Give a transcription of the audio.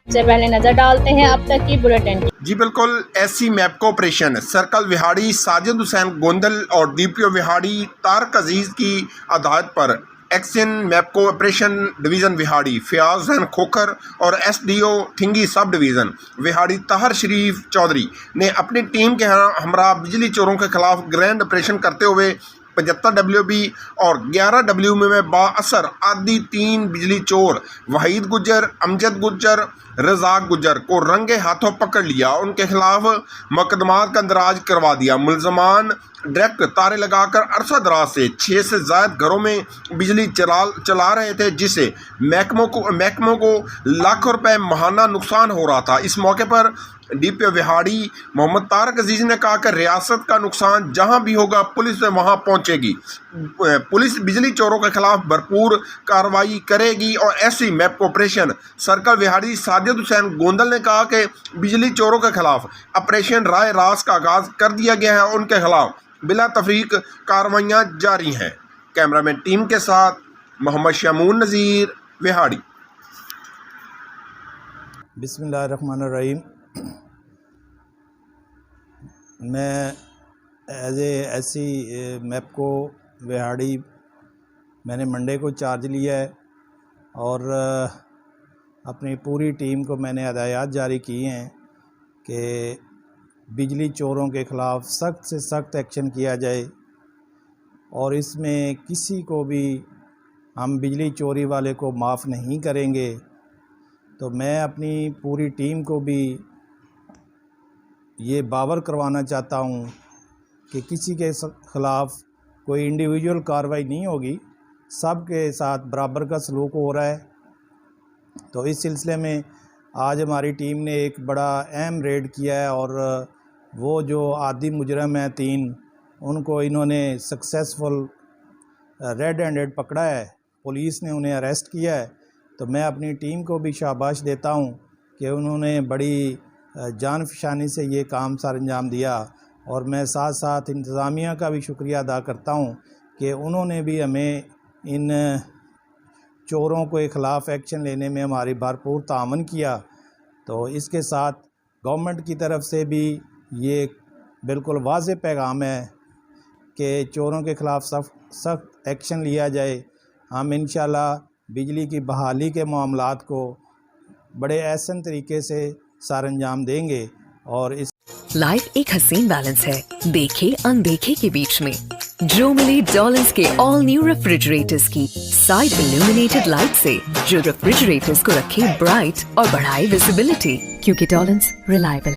सबसे पहले नजर डालते हैं अब तक की बुलेटिन की। जी बिल्कुल, ऐसी मैपको ऑपरेशन सर्कल विहाड़ी साजिद हुसैन गोंदल और डीपीओ विहाड़ी तारक अजीज की हदायत पर action MEPCO operation division Vehari Fayaz Hussain Khokhar और SDO Thingi sub division Vehari Tahir Sharif Chaudhry ने अपनी टीम के हमरा बिजली चोरों के खिलाफ ग्रैंड ऑपरेशन करते हुए 75 WB और 11 WB में बाअसर आदि 3 बिजली चोर वहीद गुज्जर, अमजद गुज्जर, रजाक गुज्जर को रंगे हाथों पकड़ लिया। उनके खिलाफ मुकदमात का इंदराज करवा दिया। मुलजमान डायरेक्ट तारे लगाकर अरसा दराज से 6 से ज़ायद घरों में बिजली चला रहे थे, जिससे महकमों को लाखों रुपए माहाना नुकसान हो रहा था। इस मौके पर डीपीओ विहाड़ी मोहम्मद तारक अजीज ने कहा कि रियासत का नुकसान जहां भी होगा पुलिस वहां पहुंचेगी। पुलिस बिजली चोरों के खिलाफ भरपूर कार्रवाई करेगी। और ऐसी map operation circle Vehari Sajid Hussain Gondal ने कहा कि बिजली चोरों के खिलाफ ऑपरेशन राय रास का आगाज कर दिया गया है। उनके खिलाफ बिला तफरीक कार्रवाइयाँ जारी हैं। कैमरामैन टीम के साथ मोहम्मद शमून नज़ीर विहाड़ी। बिस्मिल्लाहिर्रहमानिर्रहीम। मैं एज ऐसी मैपको विहाड़ी मैंने मंडे को चार्ज लिया है और अपनी पूरी टीम को मैंने हदायत जारी की हैं कि बिजली चोरों के ख़िलाफ़ सख्त से सख्त एक्शन किया जाए और इसमें किसी को भी हम बिजली चोरी वाले को माफ़ नहीं करेंगे। तो मैं अपनी पूरी टीम को भी ये बावर करवाना चाहता हूँ कि किसी के ख़िलाफ़ कोई इंडिविजुअल कार्रवाई नहीं होगी, सब के साथ बराबर का सलूक हो रहा है। तो इस सिलसिले में आज हमारी टीम ने एक बड़ा अहम रेड किया है और वो जो आदि मुजरम हैं 3 उनको इन्होंने सक्सेसफुल रेड हैंडेड पकड़ा है। पुलिस ने उन्हें अरेस्ट किया है। तो मैं अपनी टीम को भी शाबाश देता हूं कि उन्होंने बड़ी जान फ़शानी से ये काम सर अंजाम दिया और मैं साथ साथ इंतज़ामिया का भी शुक्रिया अदा करता हूं कि उन्होंने भी हमें इन चोरों के ख़िलाफ़ एक्शन लेने में हमारी भरपूर ताअवन किया। तो इसके साथ गवर्नमेंट की तरफ से भी ये बिल्कुल वाज़ेह पैगाम है कि चोरों के ख़िलाफ़ सख्त एक्शन लिया जाए। हम इंशाल्लाह बिजली की बहाली के मामलात को बड़े एहसन तरीके से सर अंजाम देंगे। और इस लाइफ एक हसीन बैलेंस है, देखे अनदेखे के बीच में। जो मिले डॉलर्स के ऑल न्यू रेफ्रिजरेटर्स की साइड इल्यूमिनेटेड लाइट से, जो रेफ्रिजरेटर्स को रखे ब्राइट और बढ़ाए विजिबिलिटी, क्योंकि डॉलर्स रिलायबल